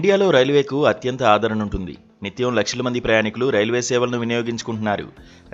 ఇండియాలో రైల్వేకు అత్యంత ఆదరణ ఉంటుంది. నిత్యం లక్షల మంది ప్రయాణికులు రైల్వే సేవలను వినియోగించుకుంటున్నారు.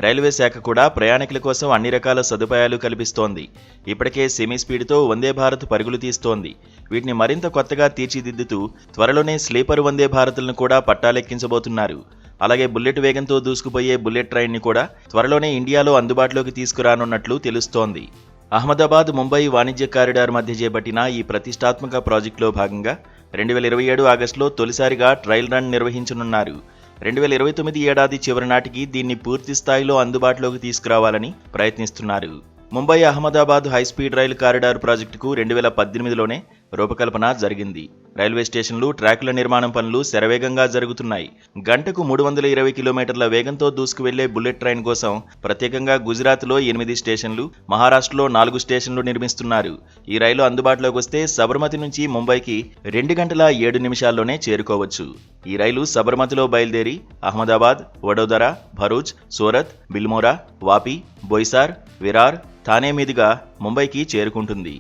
రైల్వే శాఖ కూడా ప్రయాణికుల కోసం అన్ని రకాల సదుపాయాలు కల్పిస్తోంది. ఇప్పటికే సెమీ స్పీడ్తో వందే భారత్ పరుగులు తీస్తోంది. వీటిని మరింత కొత్తగా తీర్చిదిద్దుతూ త్వరలోనే స్లీపర్ వందే భారత్లను కూడా పట్టాలెక్కించబోతున్నారు. అలాగే బుల్లెట్ వేగంతో దూసుకుపోయే బుల్లెట్ ట్రైన్ని కూడా త్వరలోనే ఇండియాలో అందుబాటులోకి తీసుకురానున్నట్లు తెలుస్తోంది. అహ్మదాబాద్ ముంబై వాణిజ్య కారిడార్ మధ్య చేపట్టిన ఈ ప్రతిష్టాత్మక ప్రాజెక్టులో భాగంగా 2027 ఆగస్టులో తొలిసారిగా ట్రయల్ రన్ నిర్వహించనున్నారు. 2029 ఏడాది చివరి నాటికి దీన్ని పూర్తి స్థాయిలో అందుబాటులోకి తీసుకురావాలని ప్రయత్నిస్తున్నారు. ముంబై అహ్మదాబాద్ హైస్పీడ్ రైలు కారిడార్ ప్రాజెక్టుకు 2018లోనే రూపకల్పన జరిగింది. రైల్వే స్టేషన్లు, ట్రాకుల నిర్మాణం పనులు శరవేగంగా జరుగుతున్నాయి. గంటకు 320 కిలోమీటర్ల వేగంతో దూసుకువెళ్లే బుల్లెట్ ట్రైన్ కోసం ప్రత్యేకంగా గుజరాత్లో 8 స్టేషన్లు, మహారాష్ట్రలో 4 స్టేషన్లు నిర్మిస్తున్నారు. ఈ రైలు అందుబాటులోకి వస్తే సబర్మతి నుంచి ముంబైకి 2 గంటల 7 నిమిషాల్లోనే చేరుకోవచ్చు. ఈ రైలు సబర్మతిలో బయలుదేరి అహ్మదాబాద్, వడోదర, భరూచ్, సూరత్, బిల్మోరా, వాపి, బొయిసార్, విరార్, థానే మీదుగా ముంబైకి చేరుకుంటుంది.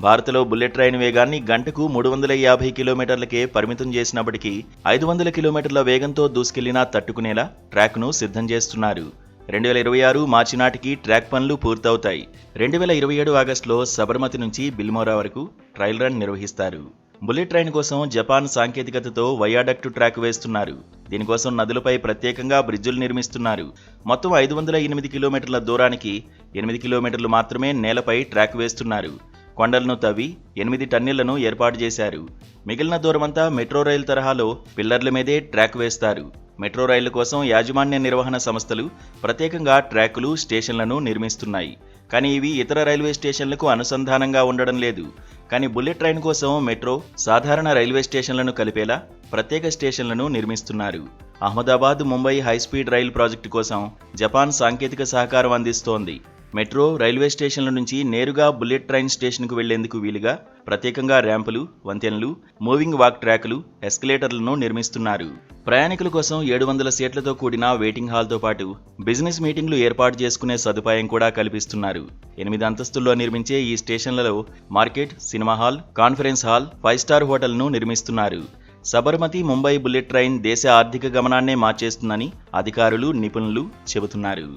భారత్లో బుల్లెట్ ట్రైన్ వేగాన్ని గంటకు 350 కిలోమీటర్లకే పరిమితం చేసినప్పటికీ 500 కిలోమీటర్ల వేగంతో దూసుకెళ్లినా తట్టుకునేలా ట్రాక్ను సిద్ధం చేస్తున్నారు. 2026 మార్చి నాటికి ట్రాక్ పనులు పూర్తవుతాయి. 2027 ఆగస్టులో సబర్మతి నుంచి బిల్మోరా వరకు ట్రయల్ రన్ నిర్వహిస్తారు. బుల్లెట్ ట్రైన్ కోసం జపాన్ సాంకేతికతతో వయాడక్టు ట్రాక్ వేస్తున్నారు. దీనికోసం నదులపై ప్రత్యేకంగా బ్రిడ్జులు నిర్మిస్తున్నారు. మొత్తం 508 కిలోమీటర్ల దూరానికి 8 కిలోమీటర్లు మాత్రమే నేలపై ట్రాక్ వేస్తున్నారు. కొండలను తవ్వి 8 టన్నెళ్లను ఏర్పాటు చేశారు. మిగిలిన దూరమంతా మెట్రో రైలు తరహాలో పిల్లర్ల మీదే ట్రాక్ వేస్తారు. మెట్రో రైళ్ల కోసం యాజమాన్య నిర్వహణ సంస్థలు ప్రత్యేకంగా ట్రాకులు, స్టేషన్లను నిర్మిస్తున్నాయి. కానీ ఇవి ఇతర రైల్వే స్టేషన్లకు అనుసంధానంగా ఉండడం లేదు. కానీ బుల్లెట్ ట్రైన్ కోసం మెట్రో, సాధారణ రైల్వే స్టేషన్లను కలిపేలా ప్రత్యేక స్టేషన్లను నిర్మిస్తున్నారు. అహ్మదాబాద్ ముంబై హైస్పీడ్ రైలు ప్రాజెక్టు కోసం జపాన్ సాంకేతిక సహకారం అందిస్తోంది. మెట్రో, రైల్వే స్టేషన్ల నుంచి నేరుగా బుల్లెట్ ట్రైన్ స్టేషన్కు వెళ్లేందుకు వీలుగా ప్రత్యేకంగా ర్యాంపులు, వంతెనలు, మూవింగ్ వాక్ ట్రాకులు, ఎస్కలేటర్లను నిర్మిస్తున్నారు. ప్రయాణికుల కోసం 700 సీట్లతో కూడిన వెయిటింగ్ హాల్తో పాటు బిజినెస్ మీటింగ్లు ఏర్పాటు చేసుకునే సదుపాయం కూడా కల్పిస్తున్నారు. 8 అంతస్తుల్లో నిర్మించే ఈ స్టేషన్లలో market, cinema hall, conference hall, 5 star హోటల్ను నిర్మిస్తున్నారు. సబర్మతి ముంబై బుల్లెట్ ట్రైన్ దేశ ఆర్థిక గమనాన్నే మార్చేస్తుందని అధికారులు, నిపుణులు చెబుతున్నారు.